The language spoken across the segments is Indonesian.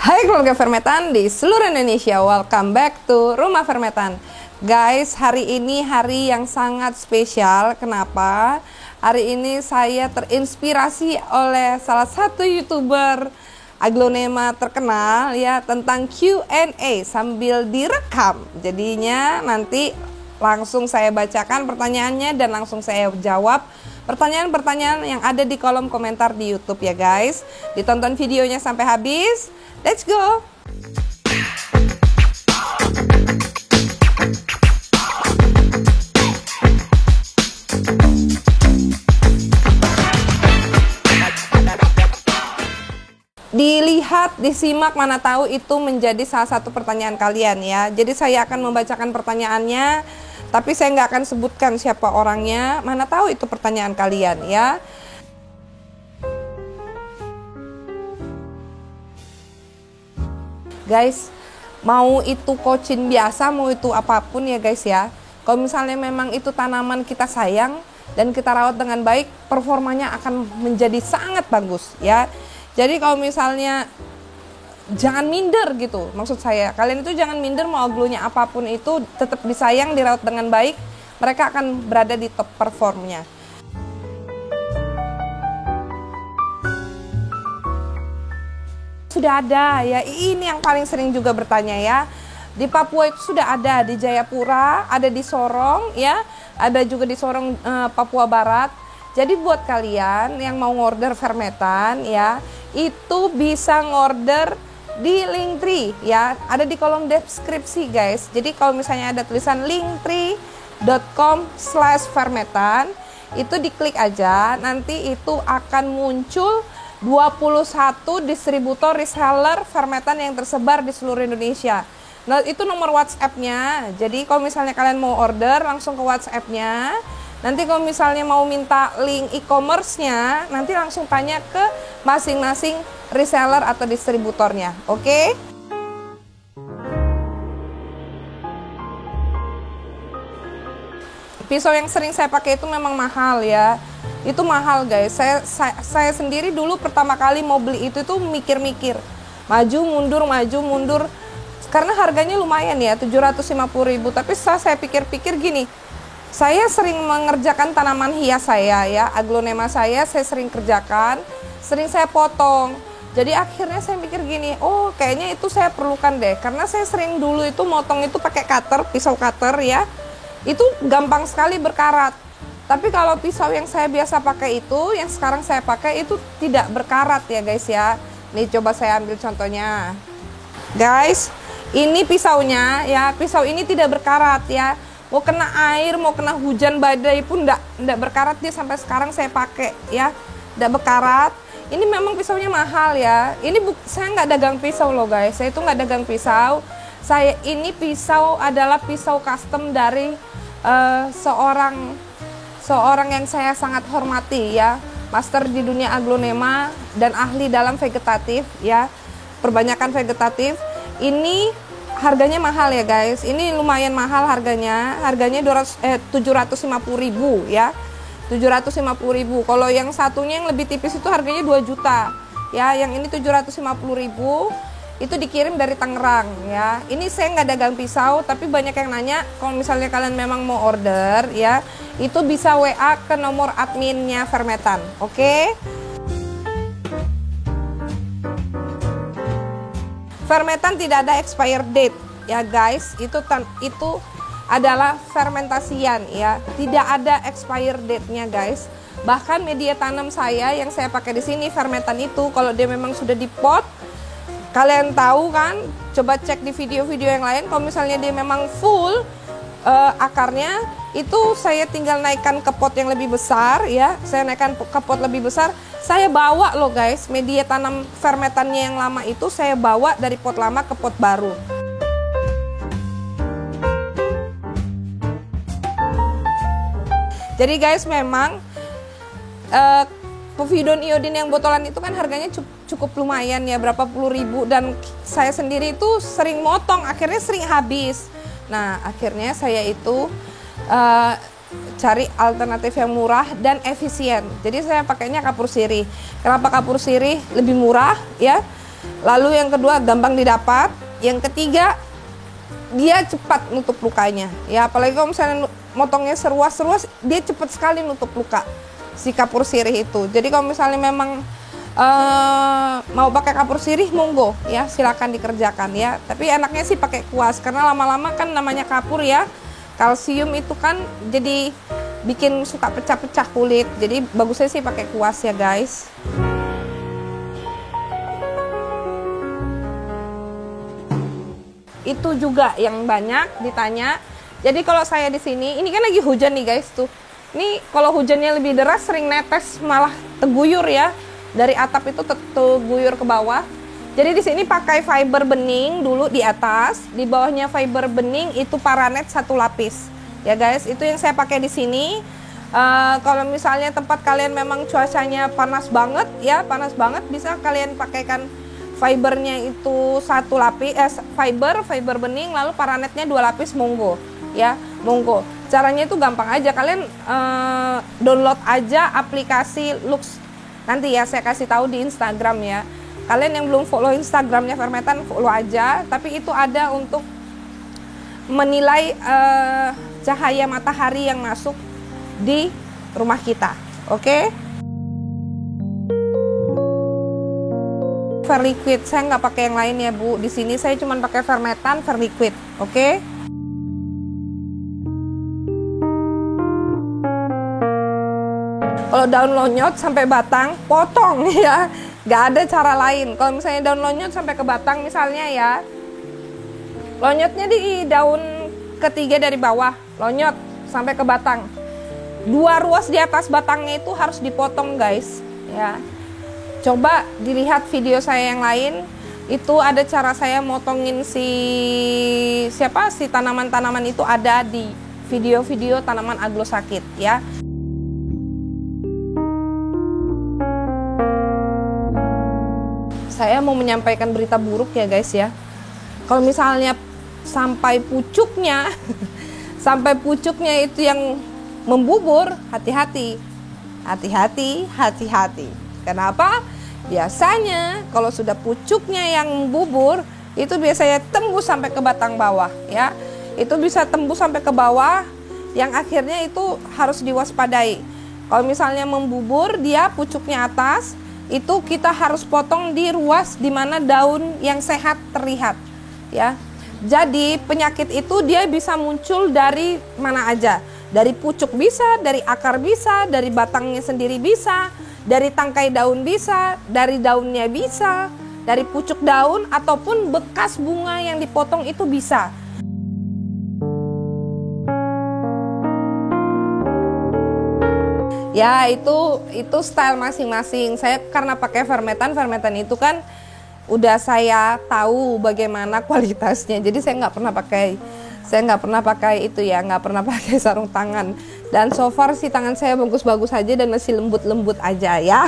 Hai keluarga Fermetan di seluruh Indonesia, welcome back to Rumah Fermetan. Guys, hari ini hari yang sangat spesial. Kenapa? Hari ini saya terinspirasi oleh salah satu YouTuber aglonema terkenal ya, tentang Q&A sambil direkam. Jadinya nanti langsung saya bacakan pertanyaannya dan langsung saya jawab pertanyaan-pertanyaan yang ada di kolom komentar di YouTube ya guys. Ditonton videonya sampai habis. Let's go! Dilihat, disimak, mana tahu itu menjadi salah satu pertanyaan kalian ya. Jadi saya akan membacakan pertanyaannya, tapi saya nggak akan sebutkan siapa orangnya. Mana tahu itu pertanyaan kalian ya. Guys, mau itu kocin biasa, mau itu apapun ya guys ya. Kalau misalnya memang itu tanaman kita sayang dan kita rawat dengan baik, performanya akan menjadi sangat bagus ya. Jadi kalau misalnya jangan minder gitu, maksud saya kalian itu jangan minder, mau aglonya apapun itu tetap disayang, dirawat dengan baik, mereka akan berada di top performnya. Sudah ada ya, ini yang paling sering juga bertanya ya. Di Papua itu sudah ada, di Jayapura, ada di Sorong ya, ada juga di Sorong Papua Barat. Jadi buat kalian yang mau order Fermetan ya, itu bisa ngorder di Linktree ya, ada di kolom deskripsi guys. Jadi kalau misalnya ada tulisan linktree.com/fermetan, itu diklik aja, nanti itu akan muncul 21 distributor reseller Fermetan yang tersebar di seluruh Indonesia. Nah, itu nomor WhatsApp-nya. Jadi kalau misalnya kalian mau order, langsung ke WhatsApp-nya. Nanti kalau misalnya mau minta link e-commerce-nya, nanti langsung tanya ke masing-masing reseller atau distributornya. Oke? Pisau yang sering saya pakai itu memang mahal ya. Itu mahal guys. Saya sendiri dulu pertama kali mau beli itu tuh mikir-mikir, maju mundur karena harganya lumayan ya, 750.000. Tapi saya pikir-pikir gini, saya sering mengerjakan tanaman hias saya ya, aglonema saya sering kerjakan, sering saya potong. Jadi akhirnya saya mikir gini, oh kayaknya itu saya perlukan deh, karena saya sering dulu itu motong itu pakai cutter, pisau cutter ya, itu gampang sekali berkarat. Tapi kalau pisau yang saya biasa pakai itu, yang sekarang saya pakai itu tidak berkarat ya guys ya. Nih coba saya ambil contohnya. Guys, ini pisaunya ya, pisau ini tidak berkarat ya. Mau kena air, mau kena hujan badai pun enggak berkarat, dia sampai sekarang saya pakai ya. Enggak berkarat. Ini memang pisaunya mahal ya. Ini saya nggak dagang pisau loh guys. Saya itu nggak dagang pisau. Ini pisau adalah pisau custom dari seorang yang saya sangat hormati ya, master di dunia aglonema dan ahli dalam vegetatif ya, perbanyakan vegetatif. Ini harganya mahal ya guys, ini lumayan mahal harganya 750.000 ya, 750.000. Kalau yang satunya yang lebih tipis itu harganya 2 juta ya, yang ini 750.000. Itu dikirim dari Tangerang ya. Ini saya nggak dagang pisau, tapi banyak yang nanya. Kalau misalnya kalian memang mau order ya, itu bisa WA ke nomor adminnya Fermetan. Oke? Fermetan tidak ada expired date ya guys. Itu adalah fermentasian ya. Tidak ada expired date-nya guys. Bahkan media tanam saya yang saya pakai di sini Fermetan itu, kalau dia memang sudah di pot, kalian tahu kan, coba cek di video-video yang lain, kalau misalnya dia memang full akarnya, itu saya tinggal naikkan ke pot yang lebih besar ya. Saya naikkan ke pot lebih besar, saya bawa loh guys, media tanam Fermetannya yang lama itu saya bawa dari pot lama ke pot baru. Jadi guys, memang povidon iodin yang botolan itu kan harganya cukup lumayan ya, berapa puluh ribu, dan saya sendiri itu sering motong, akhirnya sering habis. Nah akhirnya saya itu cari alternatif yang murah dan efisien. Jadi saya pakainya kapur sirih. Kenapa kapur sirih lebih murah ya? Lalu yang kedua, gampang didapat. Yang ketiga, dia cepat nutup lukanya. Ya, apalagi kalau misalnya motongnya seruas-seruas, dia cepat sekali nutup luka si kapur sirih itu. Jadi kalau misalnya memang mau pakai kapur sirih, monggo ya, silakan dikerjakan ya. Tapi enaknya sih pakai kuas, karena lama-lama kan namanya kapur ya, kalsium itu kan jadi bikin suka pecah-pecah kulit. Jadi bagusnya sih pakai kuas ya guys. Itu juga yang banyak ditanya. Jadi kalau saya di sini, ini kan lagi hujan nih guys tuh. Ini kalau hujannya lebih deras sering netes malah teguyur ya. Dari atap itu teguyur ke bawah. Jadi di sini pakai fiber bening dulu di atas, di bawahnya fiber bening itu paranet 1 lapis. Ya guys, itu yang saya pakai di sini. Kalau misalnya tempat kalian memang cuacanya panas banget ya, panas banget, bisa kalian pakaikan fibernya itu 1 lapis, fiber bening, lalu paranetnya 2 lapis, monggo ya, monggo. Caranya itu gampang aja, kalian download aja aplikasi Lux. Nanti ya saya kasih tahu di Instagram ya. Kalian yang belum follow Instagramnya Fermetan, follow aja. Tapi itu ada untuk menilai cahaya matahari yang masuk di rumah kita. Oke? Verliquid, saya nggak pakai yang lain ya Bu. Di sini saya cuma pakai Fermetan Verliquid. Oke? Kalau daun lonyot sampai batang, potong ya. Nggak ada cara lain. Kalau misalnya daun lonyot sampai ke batang misalnya ya, lonyotnya di daun ketiga dari bawah, lonyot sampai ke batang. 2 ruas di atas batangnya itu harus dipotong guys ya. Coba dilihat video saya yang lain, itu ada cara saya motongin si tanaman-tanaman itu, ada di video-video tanaman aglosakit ya. Saya mau menyampaikan berita buruk ya guys ya. Kalau misalnya sampai pucuknya sampai pucuknya itu yang membubur, hati-hati. Kenapa? Biasanya kalau sudah pucuknya yang membubur, itu biasanya tembus sampai ke batang bawah ya. Itu bisa tembus sampai ke bawah, yang akhirnya itu harus diwaspadai. Kalau misalnya membubur dia pucuknya atas, itu kita harus potong di ruas di mana daun yang sehat terlihat ya. Jadi penyakit itu dia bisa muncul dari mana aja. Dari pucuk bisa, dari akar bisa, dari batangnya sendiri bisa, dari tangkai daun bisa, dari daunnya bisa, dari pucuk daun ataupun bekas bunga yang dipotong itu bisa. Ya itu style masing-masing. Saya karena pakai Fermetan itu kan udah saya tahu bagaimana kualitasnya. Jadi saya nggak pernah pakai itu ya, nggak pernah pakai sarung tangan. Dan so far sih tangan saya bagus-bagus aja dan masih lembut-lembut aja ya.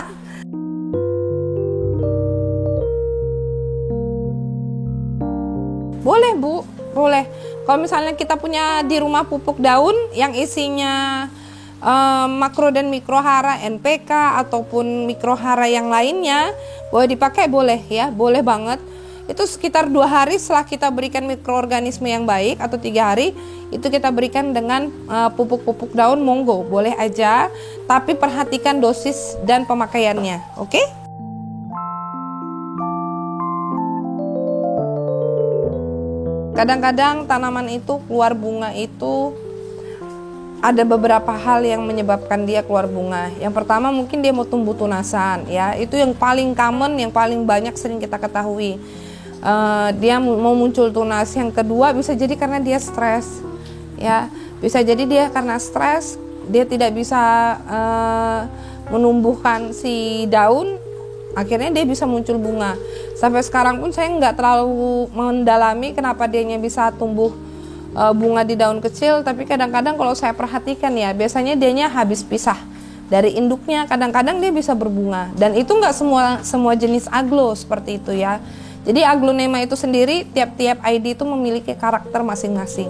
Boleh Bu, boleh. Kalau misalnya kita punya di rumah pupuk daun yang isinya makro dan mikrohara NPK ataupun mikrohara yang lainnya, boleh dipakai, boleh ya, boleh banget. Itu sekitar 2 hari setelah kita berikan mikroorganisme yang baik, atau 3 hari itu kita berikan dengan pupuk-pupuk daun, monggo boleh aja, tapi perhatikan dosis dan pemakaiannya. Oke? Kadang-kadang tanaman itu keluar bunga itu ada beberapa hal yang menyebabkan dia keluar bunga. Yang pertama mungkin dia mau tumbuh tunasan ya, itu yang paling common, yang paling banyak sering kita ketahui. Dia mau muncul tunas. Yang kedua bisa jadi karena dia stres ya, bisa jadi dia karena stres dia tidak bisa menumbuhkan si daun, akhirnya dia bisa muncul bunga. Sampai sekarang pun saya nggak terlalu mendalami kenapa dianya bisa tumbuh bunga di daun kecil, tapi kadang-kadang kalau saya perhatikan ya, biasanya dianya habis pisah dari induknya, kadang-kadang dia bisa berbunga. Dan itu nggak semua jenis aglo seperti itu ya. Jadi aglonema itu sendiri, tiap-tiap ID itu memiliki karakter masing-masing.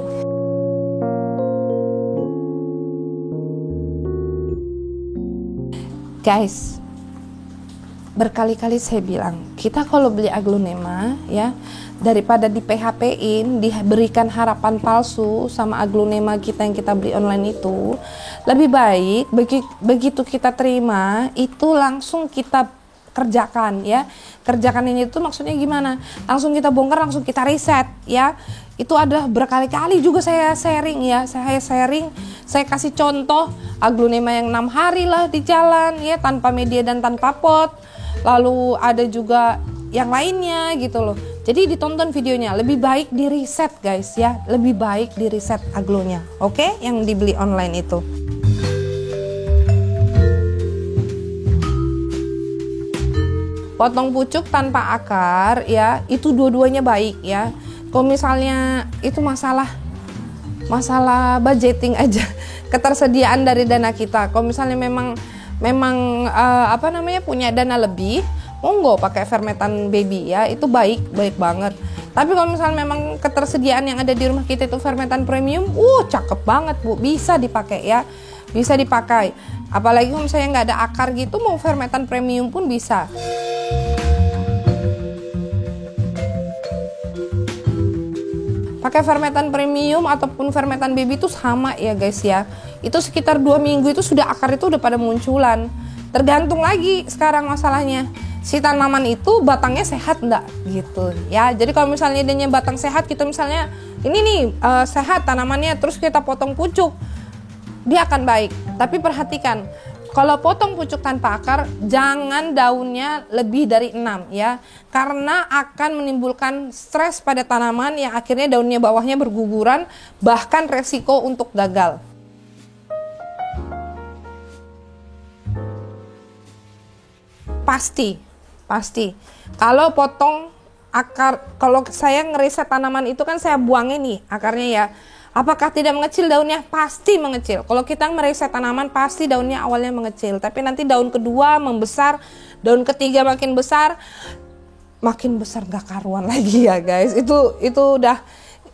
Guys, berkali-kali saya bilang, kita kalau beli aglonema ya, daripada di PHP-in, diberikan harapan palsu sama aglonema kita yang kita beli online itu, lebih baik begitu kita terima itu langsung kita kerjakan ya. Kerjakan ini itu maksudnya gimana? Langsung kita bongkar, langsung kita reset ya. Itu adalah berkali-kali juga saya sharing ya. Saya kasih contoh aglonema yang 6 hari lah di jalan ya, tanpa media dan tanpa pot. Lalu ada juga yang lainnya gitu loh. Jadi ditonton videonya, lebih baik di reset guys ya. Lebih baik di reset aglonya. Oke? Yang dibeli online itu. Potong pucuk tanpa akar ya, itu dua-duanya baik ya. Kalau misalnya itu masalah budgeting aja, ketersediaan dari dana kita. Kalau misalnya memang punya dana lebih, monggo pakai fermentan baby ya, itu baik banget. Tapi kalau misalnya memang ketersediaan yang ada di rumah kita itu fermentan premium, cakep banget Bu, bisa dipakai ya, bisa dipakai. Apalagi kalau misalnya nggak ada akar gitu, mau fermentan premium pun bisa. Pakai fermentan premium ataupun fermentan baby itu sama ya guys ya. Itu sekitar 2 minggu itu sudah akar itu udah pada munculan. Tergantung lagi sekarang masalahnya, si tanaman itu batangnya sehat enggak gitu ya. Jadi kalau misalnya dia batang sehat, kita misalnya ini nih sehat tanamannya, terus kita potong pucuk, dia akan baik. Tapi perhatikan, kalau potong pucuk tanpa akar, jangan daunnya lebih dari 6 ya. Karena akan menimbulkan stres pada tanaman yang akhirnya daunnya bawahnya berguguran, bahkan resiko untuk gagal. Pasti. Kalau potong akar, kalau saya ngeriset tanaman itu kan saya buangin nih akarnya ya. Apakah tidak mengecil daunnya? Pasti mengecil. Kalau kita mereset tanaman, pasti daunnya awalnya mengecil. Tapi nanti daun kedua membesar, daun ketiga makin besar gak karuan lagi ya guys. Itu udah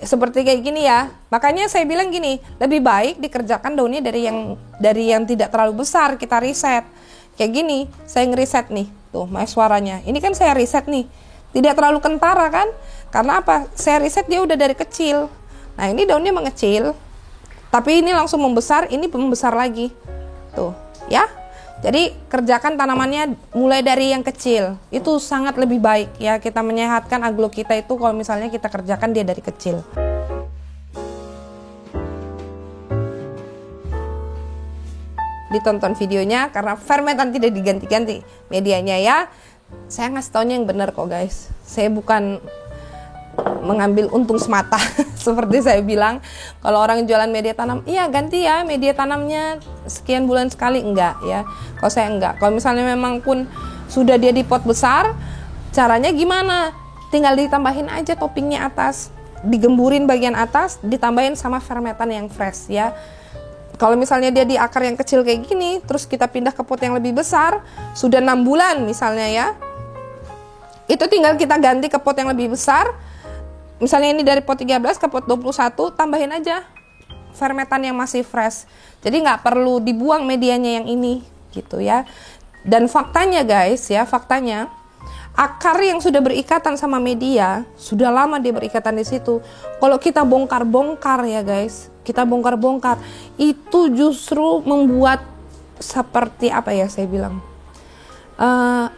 seperti kayak gini ya. Makanya saya bilang gini, lebih baik dikerjakan daunnya dari yang tidak terlalu besar, kita riset. Kayak gini, saya ngeriset nih. Tuh, suaranya. Ini kan saya riset nih. Tidak terlalu kentara kan? Karena apa? Saya riset dia udah dari kecil. Nah ini daunnya mengecil, tapi ini langsung membesar, ini membesar lagi, tuh ya. Jadi kerjakan tanamannya mulai dari yang kecil, itu sangat lebih baik ya. Kita menyehatkan aglo kita itu kalau misalnya kita kerjakan dia dari kecil. Ditonton videonya karena fermentan tidak diganti-ganti medianya ya. Saya ngasih taunya yang benar kok guys. Saya bukan mengambil untung semata seperti saya bilang. Kalau orang jualan media tanam, iya ganti ya media tanamnya sekian bulan sekali, enggak ya. Kalau saya enggak. Kalau misalnya memang pun sudah dia di pot besar, caranya gimana? Tinggal ditambahin aja toppingnya atas, digemburin bagian atas, ditambahin sama fermentan yang fresh ya. Kalau misalnya dia di akar yang kecil kayak gini, terus kita pindah ke pot yang lebih besar, sudah 6 bulan misalnya ya, itu tinggal kita ganti ke pot yang lebih besar. Misalnya ini dari pot 13 ke pot 21, tambahin aja fermentan yang masih fresh. Jadi nggak perlu dibuang medianya yang ini gitu ya. Dan faktanya guys ya, akar yang sudah berikatan sama media, sudah lama dia berikatan di situ. Kalau kita bongkar-bongkar ya guys, kita bongkar-bongkar, itu justru membuat seperti apa ya saya bilang,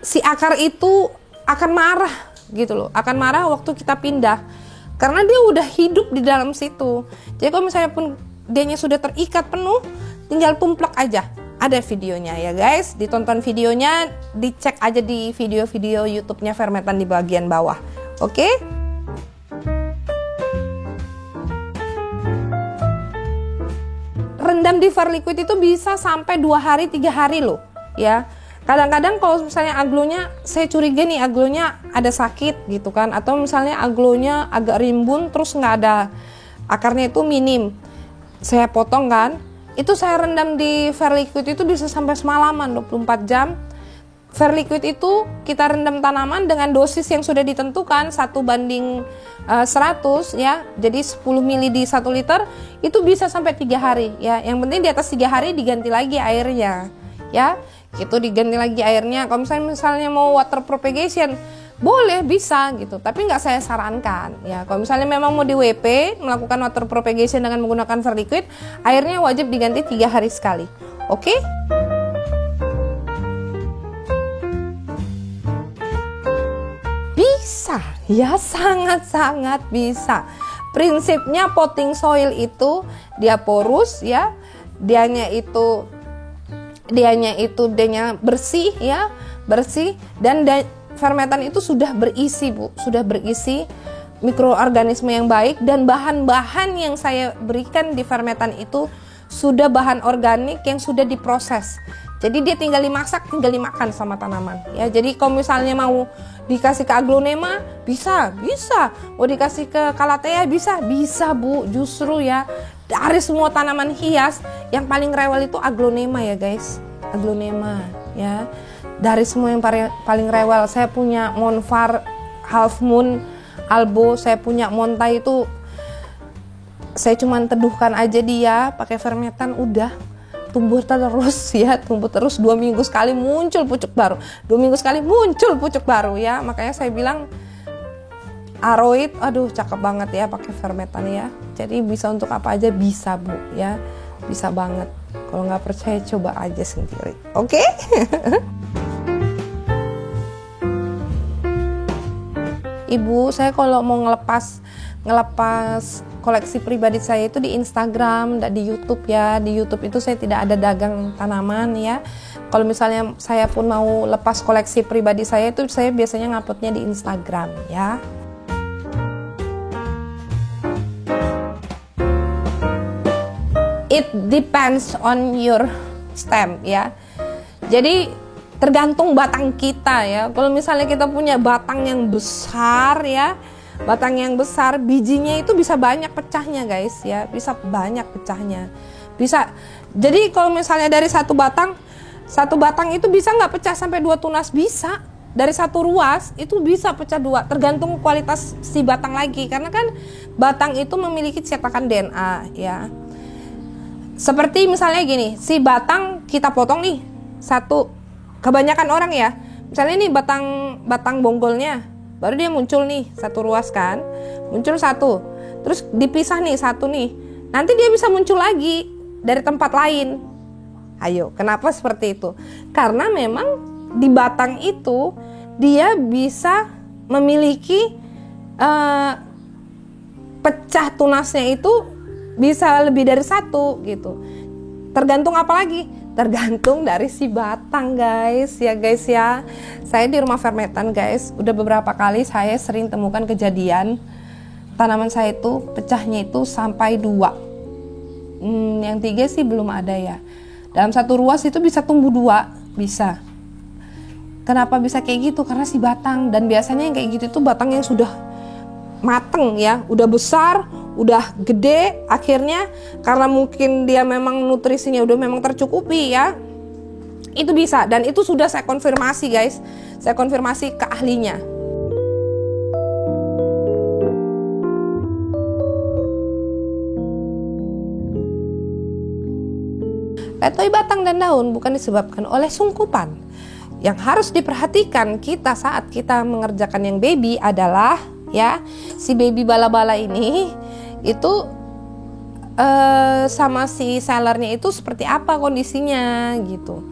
si akar itu akan marah gitu loh, akan marah waktu kita pindah. Karena dia udah hidup di dalam situ. Jadi kalau misalnya pun dianya sudah terikat penuh, tinggal tumplek aja. Ada videonya ya guys, ditonton videonya, dicek aja di video-video YouTube-nya Fermentan di bagian bawah. Oke? Rendam di Verliquid itu bisa sampai 2 hari, 3 hari loh, ya. Kadang-kadang kalau misalnya aglonya, saya curiga nih aglonya ada sakit gitu kan, atau misalnya aglonya agak rimbun terus nggak ada akarnya itu minim, saya potong kan, itu saya rendam di Verliquid itu bisa sampai semalaman 24 jam. Verliquid itu kita rendam tanaman dengan dosis yang sudah ditentukan 1:100 ya, jadi 10 ml di 1 liter itu bisa sampai 3 hari ya. Yang penting di atas 3 hari diganti lagi airnya ya. gitu, diganti lagi airnya. Kalau misalnya mau water propagation boleh, bisa gitu, tapi nggak saya sarankan ya. Kalau misalnya memang mau di WP melakukan water propagation dengan menggunakan verliquid, airnya wajib diganti 3 hari sekali. Oke? Bisa ya, sangat-sangat bisa. Prinsipnya potting soil itu dia porus ya, dianya bersih ya, bersih, dan fermentan itu sudah berisi Bu, sudah berisi mikroorganisme yang baik, dan bahan-bahan yang saya berikan di fermentan itu sudah bahan organik yang sudah diproses. Jadi dia tinggal dimasak, tinggal dimakan sama tanaman ya. Jadi kalau misalnya mau dikasih ke aglonema bisa. Mau dikasih ke calathea bisa Bu. Justru ya, dari semua tanaman hias yang paling rewel itu aglonema ya guys. Aglonema ya. Dari semua yang paling rewel, saya punya Monfar, Half Moon, Albo, saya punya Monta itu saya cuman teduhkan aja dia pakai fermentan, udah tumbuh terus ya, tumbuh terus. 2 minggu sekali muncul pucuk baru, 2 minggu sekali muncul pucuk baru ya. Makanya saya bilang aroid, aduh cakep banget ya pakai fermentan ya. Jadi bisa untuk apa aja bisa Bu ya, bisa banget. Kalau nggak percaya coba aja sendiri, oke? Ibu, saya kalau mau ngelepas koleksi pribadi saya itu di Instagram, dan di YouTube ya. Di YouTube itu saya tidak ada dagang tanaman ya. Kalau misalnya saya pun mau lepas koleksi pribadi saya itu, saya biasanya nguploadnya di Instagram ya. It depends on your stem ya. Jadi tergantung batang kita ya. Kalau misalnya kita punya batang yang besar ya, batang yang besar, bijinya itu bisa banyak pecahnya guys ya, bisa banyak pecahnya. Bisa. Jadi kalau misalnya dari satu batang itu bisa nggak pecah sampai 2 tunas, bisa. Dari satu ruas itu bisa pecah 2, tergantung kualitas si batang lagi. Karena kan batang itu memiliki cetakan DNA ya. Seperti misalnya gini, si batang kita potong nih satu. Kebanyakan orang ya, misalnya ini batang bonggolnya, baru dia muncul nih satu ruas kan, muncul satu, terus dipisah nih satu nih, nanti dia bisa muncul lagi dari tempat lain. Ayo, kenapa seperti itu? Karena memang di batang itu dia bisa memiliki pecah tunasnya itu bisa lebih dari satu gitu. Tergantung apa lagi? Tergantung dari si batang guys ya. Saya di rumah fermentan guys, udah beberapa kali saya sering temukan kejadian tanaman saya itu pecahnya itu sampai 2. Yang 3 sih belum ada ya. Dalam satu ruas itu bisa tumbuh 2, bisa. Kenapa bisa kayak gitu? Karena si batang, dan biasanya yang kayak gitu itu batang yang sudah mateng ya, udah besar, udah gede, akhirnya karena mungkin dia memang nutrisinya udah memang tercukupi ya, itu bisa. Dan itu sudah saya konfirmasi guys, saya konfirmasi ke ahlinya. Letoy batang dan daun bukan disebabkan oleh sungkupan. Yang harus diperhatikan kita saat kita mengerjakan yang baby adalah ya, si baby bala-bala ini itu sama si sellernya itu seperti apa kondisinya gitu.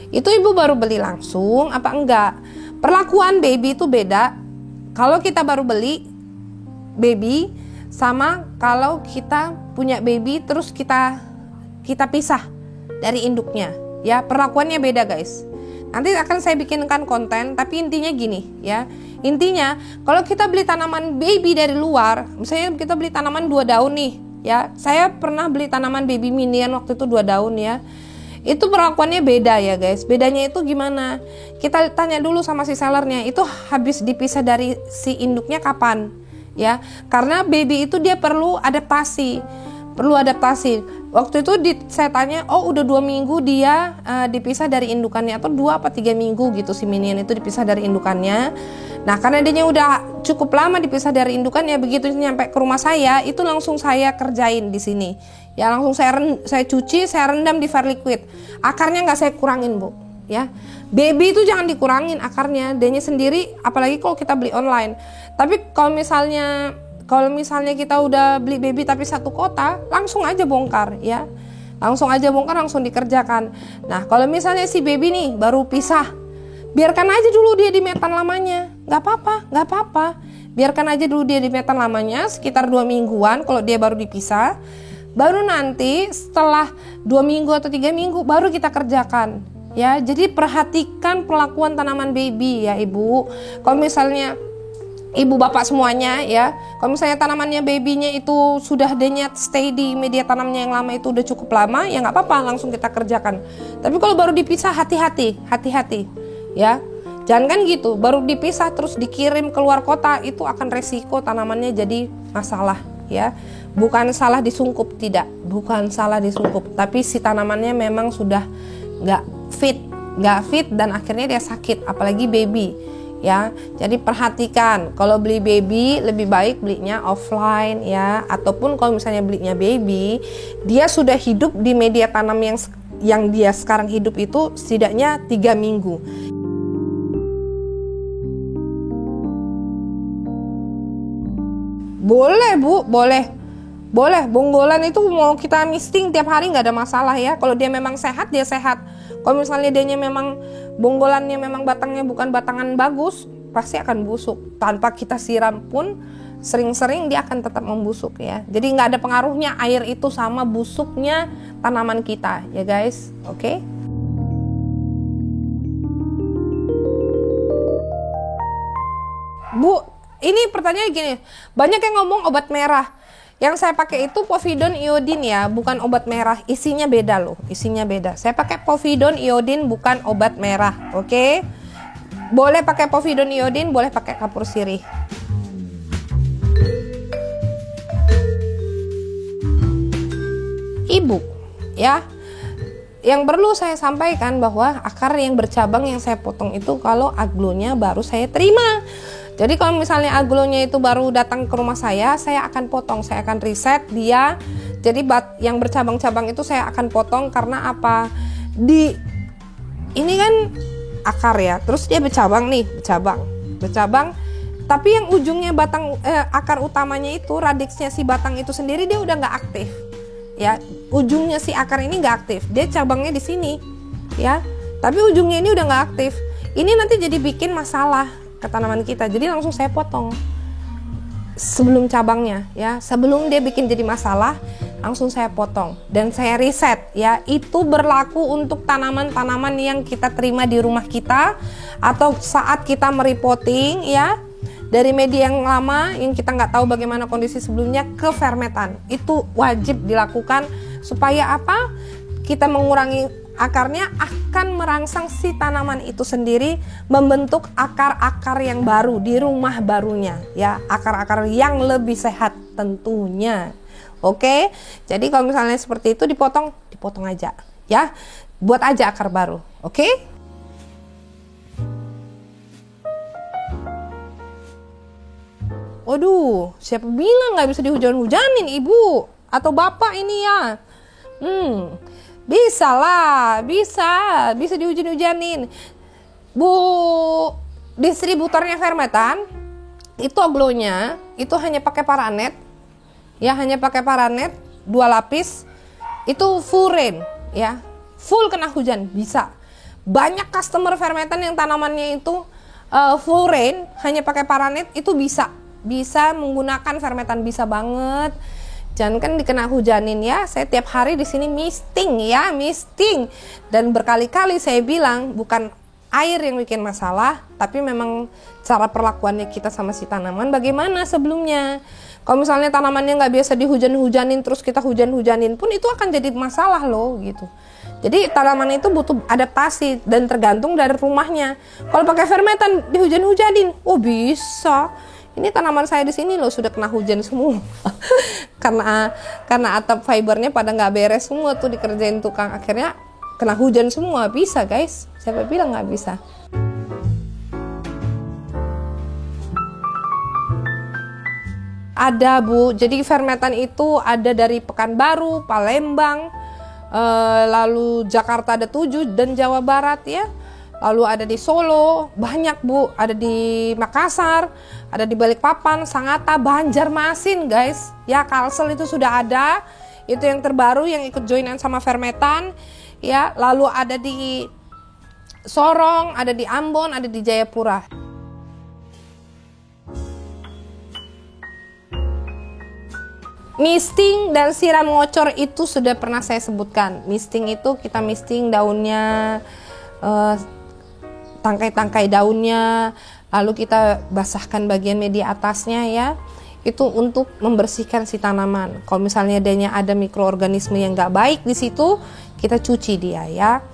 Itu ibu baru beli langsung apa enggak? Perlakuan baby itu beda kalau kita baru beli baby sama kalau kita punya baby terus kita pisah dari induknya ya. Perlakuannya beda guys. Nanti akan saya bikinkan konten, tapi intinya gini ya. Intinya kalau kita beli tanaman baby dari luar, misalnya kita beli tanaman 2 daun nih ya. Saya pernah beli tanaman baby minion waktu itu 2 daun ya. Itu perlakuannya beda ya guys. Bedanya itu gimana? Kita tanya dulu sama si sellernya, itu habis dipisah dari si induknya kapan ya. Karena baby itu dia perlu adaptasi. Waktu itu saya tanya, oh udah 2 minggu dia dipisah dari indukannya, atau 2 apa 3 minggu gitu si minion itu dipisah dari indukannya. Nah karena dia udah cukup lama dipisah dari indukannya, begitu nyampe ke rumah saya itu langsung saya kerjain di sini ya, langsung saya cuci, saya rendam di verliquid. Akarnya nggak saya kurangin bu, ya. Baby itu jangan dikurangin akarnya, dianya sendiri, apalagi kalau kita beli online. Tapi kalau misalnya kita udah beli baby tapi satu kota, langsung aja bongkar ya. Langsung aja bongkar, langsung dikerjakan. Nah, kalau misalnya si baby nih baru pisah, biarkan aja dulu dia di metan lamanya. Nggak apa-apa. Biarkan aja dulu dia di metan lamanya sekitar 2 mingguan kalau dia baru dipisah. Baru nanti setelah 2 minggu atau 3 minggu baru kita kerjakan. Ya, jadi perhatikan perlakuan tanaman baby ya Ibu. Kalau misalnya Ibu bapak semuanya ya, kalau misalnya tanamannya babynya itu sudah denyet stay di media tanamnya yang lama itu udah cukup lama, ya nggak apa-apa, langsung kita kerjakan. Tapi kalau baru dipisah hati-hati ya. Jangan kan gitu, baru dipisah terus dikirim keluar kota, itu akan resiko tanamannya jadi masalah ya. Bukan salah disungkup, tidak, bukan salah disungkup, tapi si tanamannya memang sudah nggak fit dan akhirnya dia sakit, apalagi baby ya. Jadi perhatikan, kalau beli baby lebih baik belinya offline ya, ataupun kalau misalnya belinya baby dia sudah hidup di media tanam yang dia sekarang hidup itu setidaknya 3 minggu. Boleh Bu, boleh. Bonggolan itu mau kita misting tiap hari nggak ada masalah ya. Kalau dia memang sehat, dia sehat. Kalau misalnya dianya memang bonggolannya memang batangnya bukan batangan bagus, pasti akan busuk. Tanpa kita siram pun sering-sering dia akan tetap membusuk ya. Jadi nggak ada pengaruhnya air itu sama busuknya tanaman kita ya guys. Oke? Bu, ini pertanyaannya gini, banyak yang ngomong obat merah. Yang saya pakai itu povidone iodine ya, bukan obat merah. Isinya beda loh, isinya beda. Saya pakai povidone iodine, bukan obat merah. Oke? Boleh pakai povidone iodine, boleh pakai kapur sirih. Ibu, ya. Yang perlu saya sampaikan bahwa akar yang bercabang yang saya potong itu kalau aglonya baru saya terima. Jadi kalau misalnya aglonya itu baru datang ke rumah saya akan potong, saya akan riset dia. Jadi yang bercabang-cabang itu saya akan potong karena apa? Ini kan akar ya, terus dia bercabang nih, bercabang. Tapi yang ujungnya akar utamanya itu, radiksnya si batang itu sendiri dia udah nggak aktif. Ya, ujungnya si akar ini nggak aktif, dia cabangnya di sini, ya. Tapi ujungnya ini udah nggak aktif. Ini nanti jadi bikin masalah ke tanaman kita, jadi langsung saya potong sebelum cabangnya ya, sebelum dia bikin jadi masalah langsung saya potong dan saya riset ya. Itu berlaku untuk tanaman-tanaman yang kita terima di rumah kita atau saat kita merepotting ya dari media yang lama yang kita nggak tahu bagaimana kondisi sebelumnya ke fermentan. Itu wajib dilakukan supaya apa? Kita mengurangi akarnya akan merangsang si tanaman itu sendiri membentuk akar-akar yang baru di rumah barunya ya, akar-akar yang lebih sehat tentunya. Oke, jadi kalau misalnya seperti itu dipotong aja ya, buat aja akar baru. Oke. Waduh, siapa bilang nggak bisa dihujan-hujanin Ibu atau Bapak ini ya? Bisa lah, bisa dihujan-hujanin. Bu, distributornya fermentan itu aglonya itu hanya pakai paranet. Ya, hanya pakai paranet 2 lapis. Itu full rain ya. Full kena hujan bisa. Banyak customer fermentan yang tanamannya itu full rain hanya pakai paranet itu bisa menggunakan fermentan, bisa banget. Jangan kan dikena hujanin ya. Saya tiap hari di sini misting. Dan berkali-kali saya bilang bukan air yang bikin masalah, tapi memang cara perlakuannya kita sama si tanaman bagaimana sebelumnya. Kalau misalnya tanamannya nggak biasa dihujan-hujanin terus kita hujan-hujanin pun itu akan jadi masalah loh gitu. Jadi tanaman itu butuh adaptasi dan tergantung dari rumahnya. Kalau pakai fermentan dihujan-hujanin, oh bisa. Ini tanaman saya di sini loh sudah kena hujan semua. karena atap fibernya pada nggak beres semua tuh dikerjain tukang, akhirnya kena hujan semua. Bisa guys, siapa bilang nggak bisa? Ada Bu, jadi fermentan itu ada dari Pekanbaru, Palembang, lalu Jakarta ada 7 dan Jawa Barat ya. lalu ada di Solo, banyak Bu, ada di Makassar, ada di Balikpapan, Sangatta, Banjarmasin guys. Ya, Kalsel itu sudah ada, itu yang terbaru yang ikut joinan sama Fermetan. Ya, lalu ada di Sorong, ada di Ambon, ada di Jayapura. Misting dan siram ngocor itu sudah pernah saya sebutkan. Misting itu kita misting daunnya, tangkai-tangkai daunnya, lalu kita basahkan bagian media atasnya ya. Itu untuk membersihkan si tanaman. Kalau misalnya adanya ada mikroorganisme yang nggak baik di situ, kita cuci dia ya.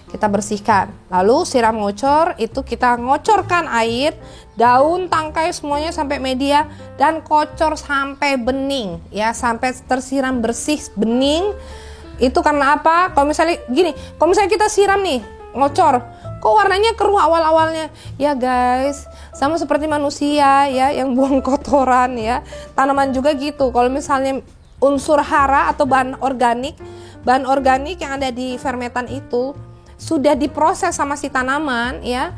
Kita bersihkan. Lalu siram ngocor itu kita ngocorkan air, daun, tangkai semuanya sampai media dan kocor sampai bening ya, sampai tersiram bersih bening. Itu karena apa? Kalau misalnya gini, kalau misalnya kita siram nih, ngocor, kok warnanya keruh awal-awalnya? Ya guys, sama seperti manusia ya yang buang kotoran ya. Tanaman juga gitu. Kalau misalnya unsur hara atau bahan organik yang ada di fermetan itu sudah diproses sama si tanaman ya,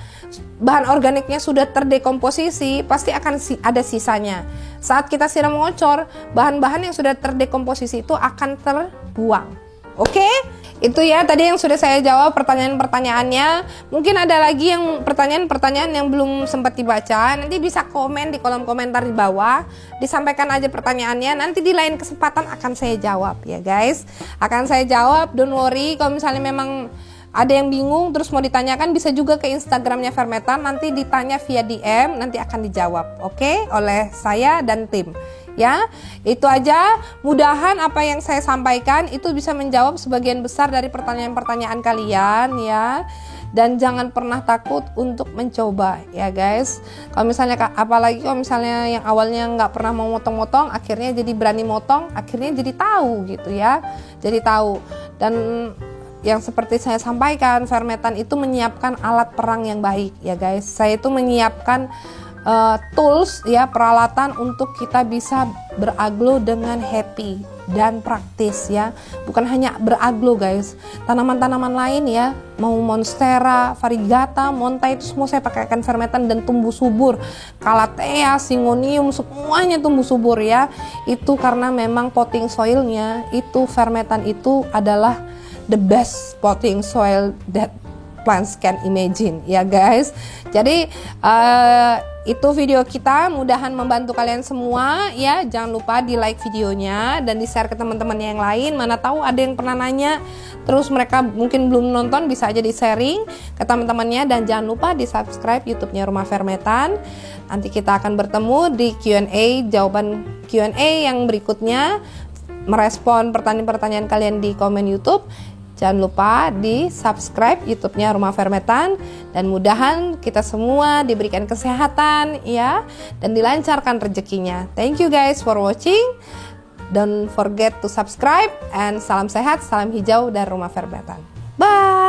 bahan organiknya sudah terdekomposisi, pasti akan ada sisanya. Saat kita siram ngocor, bahan-bahan yang sudah terdekomposisi itu akan terbuang. Oke? Itu ya tadi yang sudah saya jawab pertanyaan-pertanyaannya. Mungkin ada lagi yang pertanyaan-pertanyaan yang belum sempat dibaca. Nanti bisa komen di kolom komentar di bawah. Disampaikan aja pertanyaannya. Nanti di lain kesempatan akan saya jawab ya guys. Akan saya jawab, don't worry. Kalau misalnya memang ada yang bingung terus mau ditanyakan, bisa juga ke Instagramnya Fermetan, nanti ditanya via DM, nanti akan dijawab, oke, oleh saya dan tim. Ya, itu aja. Mudahan apa yang saya sampaikan itu bisa menjawab sebagian besar dari pertanyaan-pertanyaan kalian ya. Dan jangan pernah takut untuk mencoba ya guys. Kalau misalnya, apalagi kalau misalnya yang awalnya nggak pernah mau motong-motong, akhirnya jadi berani motong, akhirnya jadi tahu gitu ya. Jadi tahu. Dan yang seperti saya sampaikan, Fermetan itu menyiapkan alat perang yang baik ya guys. Saya itu menyiapkan tools ya, peralatan untuk kita bisa beraglo dengan happy dan praktis ya. Bukan hanya beraglo guys, tanaman-tanaman lain ya, mau monstera, variegata, monta, itu semua saya pakaikan Fermetan dan tumbuh subur. Calathea, Syngonium, semuanya tumbuh subur ya. Itu karena memang potting soilnya itu, Fermetan itu adalah the best potting soil that plants can imagine ya guys. Jadi itu video kita, mudahan membantu kalian semua ya. Jangan lupa di like videonya dan di share ke teman-teman yang lain. Mana tahu ada yang pernah nanya terus mereka mungkin belum nonton, bisa aja di sharing ke teman-temannya. Dan jangan lupa di subscribe YouTube-nya Rumah Fermetan. Nanti kita akan bertemu di Q&A, jawaban Q&A yang berikutnya, merespon pertanyaan-pertanyaan kalian di komen YouTube. Jangan lupa di subscribe YouTube-nya Rumah Fermetan, dan mudahan kita semua diberikan kesehatan ya, dan dilancarkan rezekinya. Thank you guys for watching. Don't forget to subscribe, and salam sehat, salam hijau dari Rumah Fermetan. Bye.